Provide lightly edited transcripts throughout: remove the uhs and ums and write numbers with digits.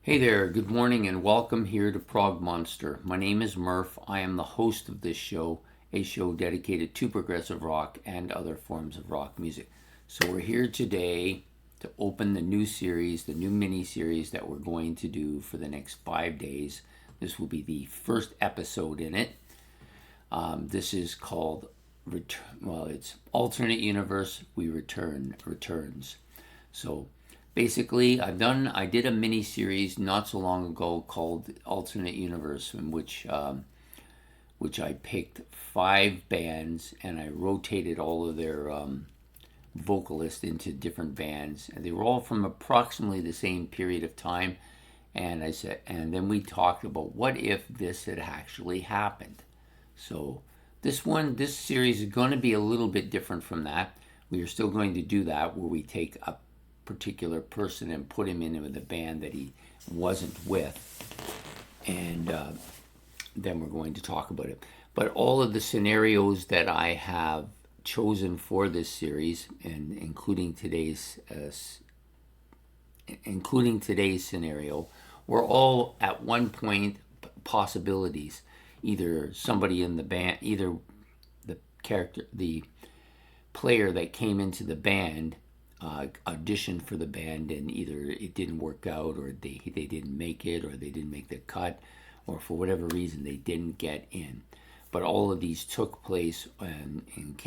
Hey there, good morning and welcome here to Prog Monster. My name is Murph. I am the host of this show, a show dedicated to progressive rock and other forms of rock music. So we're here today to open the new series, the new mini series that we're going to do for the next 5 days. This will be the first episode in it. This is called, it's Alternate Universe We Return, Returns. So basically, I did a mini series not so long ago called Alternate Universe, in which I picked 5 bands and I rotated all of their vocalists into different bands, and they were all from approximately the same period of time. And then we talked about what if this had actually happened. So this series is going to be a little bit different from that. We are still going to do that, where we take a particular person and put him in with a band that he wasn't with, and then we're going to talk about it. But all of the scenarios that I have chosen for this series, and including today's scenario, were all at one point possibilities. Either somebody in the band, either the player that came into the band auditioned for the band, and either it didn't work out, or they didn't make it, or they didn't make the cut, or for whatever reason they didn't get in. But all of these took place, and in the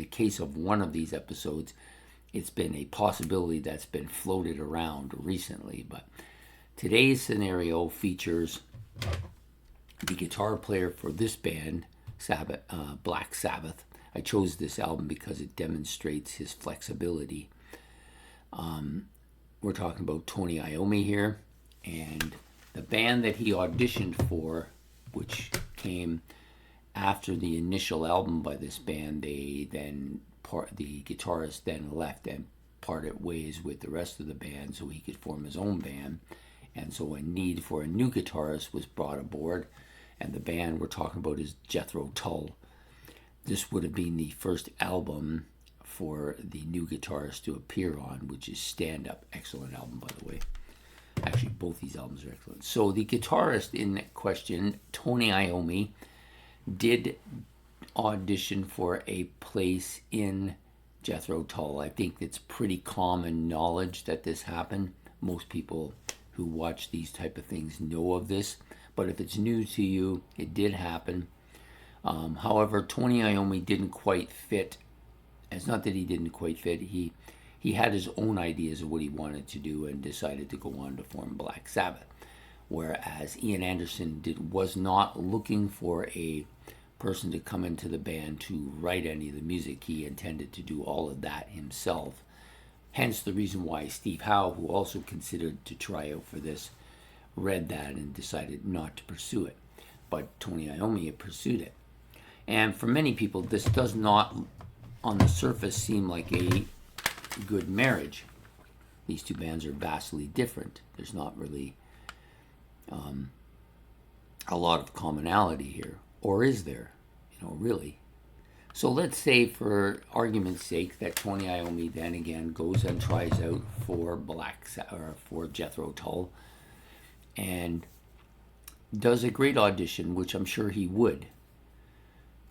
case of one of these episodes, it's been a possibility that's been floated around recently. But today's scenario features the guitar player for this band, Black Sabbath. I chose this album because it demonstrates his flexibility. We're talking about Tony Iommi here, and the band that he auditioned for, which came after the initial album by this band, the guitarist then left and parted ways with the rest of the band so he could form his own band. And so a need for a new guitarist was brought aboard, and the band we're talking about is Jethro Tull. This would have been the first album for the new guitarist to appear on, which is Stand Up. Excellent album, by the way. Actually, both these albums are excellent. So the guitarist in question, Tony Iommi, did audition for a place in Jethro Tull. I think it's pretty common knowledge that this happened. Most people who watch these type of things know of this. But if it's new to you, it did happen. However, Tony Iommi didn't quite fit. It's not that he didn't quite fit. He had his own ideas of what he wanted to do and decided to go on to form Black Sabbath. Whereas Ian Anderson was not looking for a person to come into the band to write any of the music. He intended to do all of that himself. Hence the reason why Steve Howe, who also considered to try out for this, read that and decided not to pursue it. But Tony Iommi had pursued it. And for many people, this does not, on the surface, seem like a good marriage. These two bands are vastly different. There's not really a lot of commonality here. Or is there? Really? So let's say, for argument's sake, that Tony Iommi then again goes and tries out for for Jethro Tull, and does a great audition, which I'm sure he would.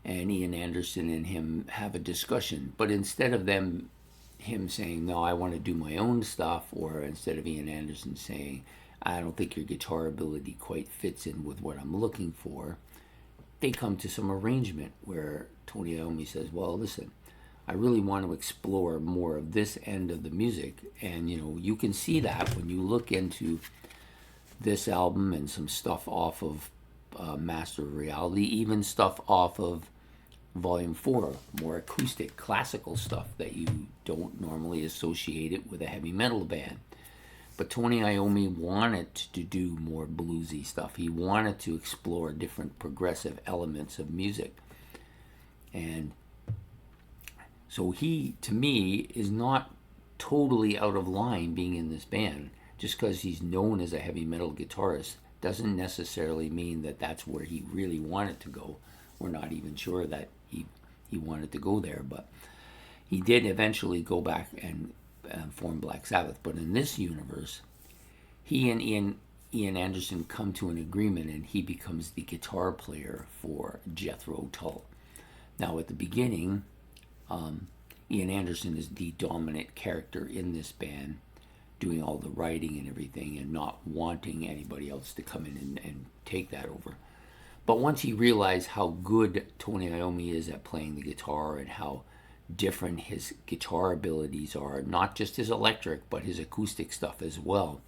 And Ian Anderson and him have a discussion. But instead of him saying, no, I want to do my own stuff, or instead of Ian Anderson saying, I don't think your guitar ability quite fits in with what I'm looking for, they come to some arrangement where Tony Iommi says, well, listen, I really want to explore more of this end of the music. And, you can see that when you look into this album and some stuff off of Master of Reality, even stuff off of Volume 4, more acoustic, classical stuff that you don't normally associate it with a heavy metal band. But Tony Iommi wanted to do more bluesy stuff. He wanted to explore different progressive elements of music. And so he, to me, is not totally out of line being in this band. Just because he's known as a heavy metal guitarist doesn't necessarily mean that that's where he really wanted to go. We're not even sure that he wanted to go there, but he did eventually go back and form Black Sabbath. But in this universe, he and Ian Anderson come to an agreement, and he becomes the guitar player for Jethro Tull. Now, at the beginning, Ian Anderson is the dominant character in this band, doing all the writing and everything, and not wanting anybody else to come in and take that over. But once he realized how good Tony Iommi is at playing the guitar and how different his guitar abilities are, not just his electric, but his acoustic stuff as well,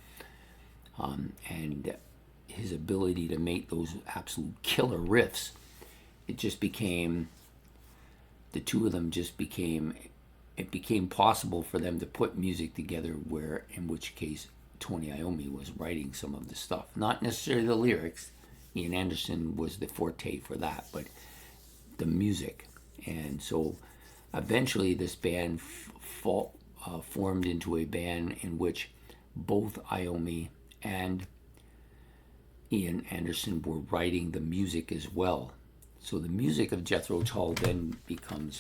and his ability to make those absolute killer riffs, it just became, the two of them just became, it became possible for them to put music together where, in which case, Tony Iommi was writing some of the stuff. Not necessarily the lyrics. Ian Anderson was the forte for that, but the music. And so eventually this band formed into a band in which both Iommi and Ian Anderson were writing the music as well. So the music of Jethro Tull then becomes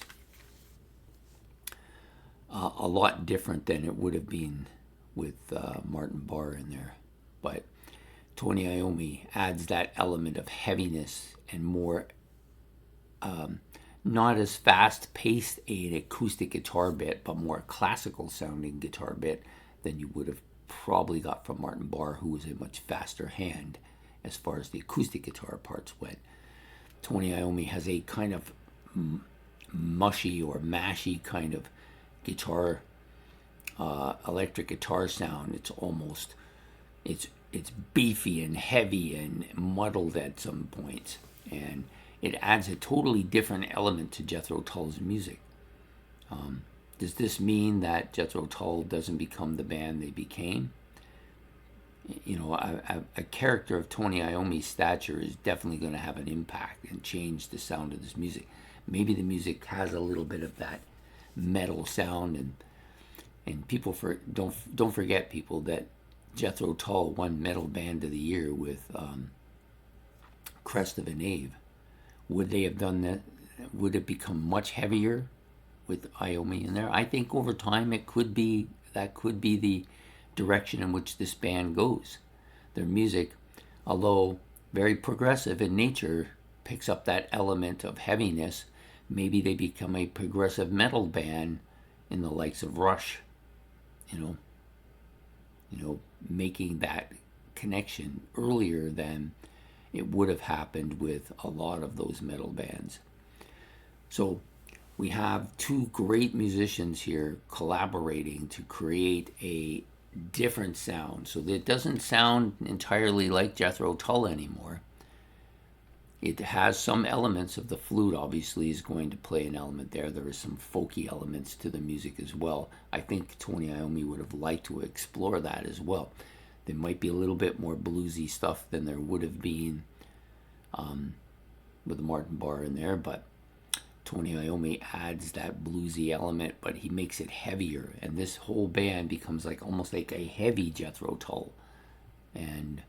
a lot different than it would have been with Martin Barre in there. But Tony Iommi adds that element of heaviness and more, not as fast-paced an acoustic guitar bit, but more classical-sounding guitar bit than you would have probably got from Martin Barre, who was a much faster hand as far as the acoustic guitar parts went. Tony Iommi has a kind of mushy or mashy kind of guitar, electric guitar sound. It's almost, it's beefy and heavy and muddled at some points, and it adds a totally different element to Jethro Tull's music. Does this mean that Jethro Tull doesn't become the band they became? You know, a character of Tony Iommi's stature is definitely going to have an impact and change the sound of this music. Maybe the music has a little bit of that metal sound, and people don't forget, people, that Jethro Tull won Metal Band of the Year with Crest of a Knave. Would they have done that? Would it become much heavier with Iommi in there? I think over time that could be the direction in which this band goes. Their music, although very progressive in nature, picks up that element of heaviness. Maybe they become a progressive metal band in the likes of Rush, you know, making that connection earlier than it would have happened with a lot of those metal bands. So we have two great musicians here collaborating to create a different sound. So that it doesn't sound entirely like Jethro Tull anymore. It has some elements of the flute, obviously, is going to play an element there. There are some folky elements to the music as well. I think Tony Iommi would have liked to explore that as well. There might be a little bit more bluesy stuff than there would have been with Martin Barre in there, but Tony Iommi adds that bluesy element, but he makes it heavier, and this whole band becomes almost like a heavy Jethro Tull. And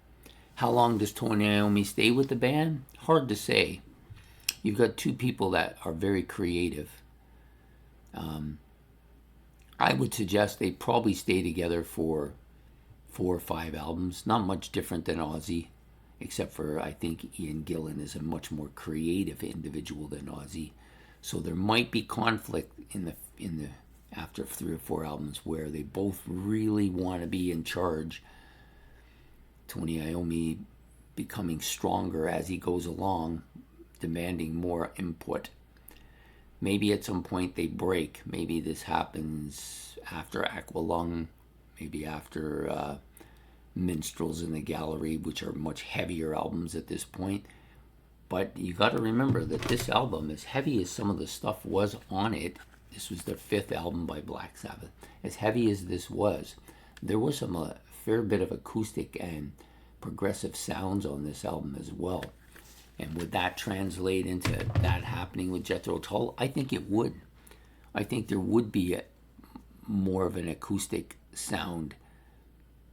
how long does Tony Iommi stay with the band? Hard to say. You've got two people that are very creative. I would suggest they probably stay together for 4 or 5 albums. Not much different than Ozzy, except for I think Ian Gillan is a much more creative individual than Ozzy. So there might be conflict in the after 3 or 4 albums where they both really want to be in charge. Tony Iommi becoming stronger as he goes along, demanding more input. Maybe at some point they break. Maybe this happens after Aqualung, maybe after Minstrels in the Gallery, which are much heavier albums at this point. But you got to remember that this album, as heavy as some of the stuff was on it, this was their 5th album by Black Sabbath. As heavy as this was, there was a fair bit of acoustic and progressive sounds on this album as well. And would that translate into that happening with Jethro Tull? I think it would. I think there would be more of an acoustic sound.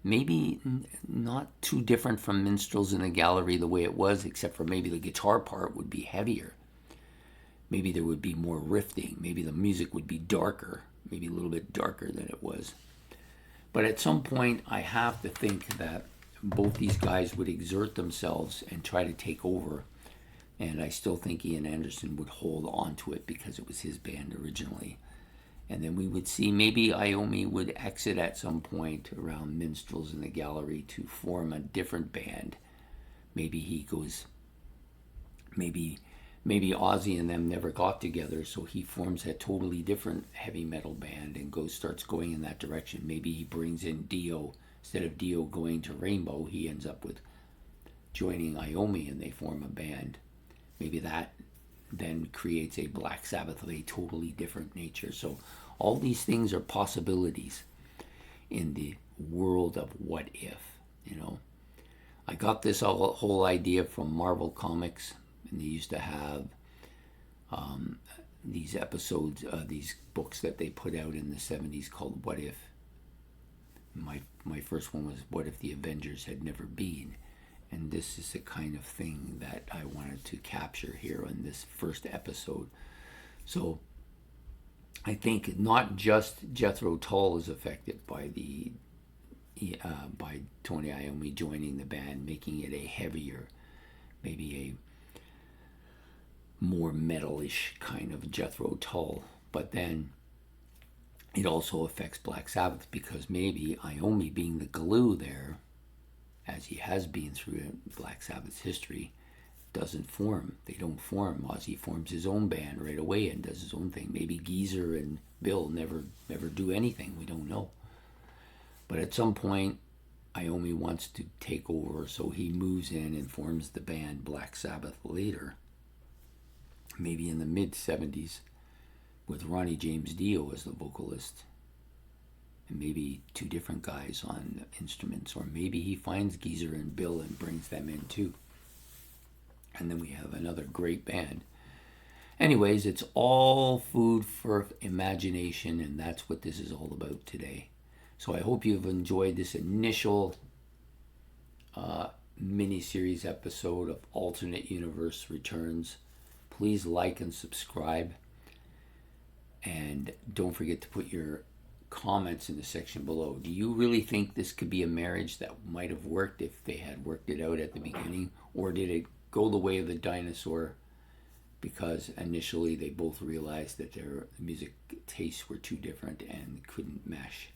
Maybe not too different from Minstrels in the Gallery the way it was, except for maybe the guitar part would be heavier. Maybe there would be more riffing. Maybe the music would be darker, maybe a little bit darker than it was. But at some point, I have to think that both these guys would exert themselves and try to take over. And I still think Ian Anderson would hold on to it because it was his band originally. And then we would see maybe Iommi would exit at some point around Minstrels in the Gallery to form a different band. Maybe he goes, maybe Ozzy and them never got together, so he forms a totally different heavy metal band and starts going in that direction. Maybe he brings in Dio. Instead of Dio going to Rainbow, he ends up with joining Iommi and they form a band. Maybe that then creates a Black Sabbath of a totally different nature. So all these things are possibilities in the world of what if, I got this whole idea from Marvel Comics, and they used to have these episodes, these books that they put out in the 70s called What If. My first one was What If the Avengers Had Never Been? And this is the kind of thing that I wanted to capture here in this first episode. So I think not just Jethro Tull is affected by by Tony Iommi joining the band, making it a heavier, maybe a more metalish kind of Jethro Tull. But then it also affects Black Sabbath because maybe Iommi being the glue there, as he has been through Black Sabbath's history, doesn't form. They don't form. Ozzy forms his own band right away and does his own thing. Maybe Geezer and Bill never do anything. We don't know. But at some point, Iommi wants to take over, so he moves in and forms the band Black Sabbath later. Maybe in the mid-70s with Ronnie James Dio as the vocalist. And maybe two different guys on instruments, or maybe he finds Geezer and Bill and brings them in too. And then we have another great band. Anyways, it's all food for imagination, and that's what this is all about today. So I hope you've enjoyed this initial mini-series episode of Alternate Universe Returns. Please like and subscribe. And don't forget to put your comments in the section below. Do you really think this could be a marriage that might have worked if they had worked it out at the beginning? Or did it go the way of the dinosaur because initially they both realized that their music tastes were too different and couldn't mesh?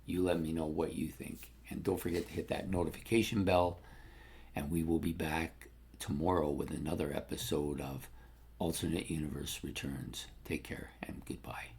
You let me know what you think. And don't forget to hit that notification bell. And we will be back tomorrow with another episode of Alternate Universe Returns. Take care and goodbye.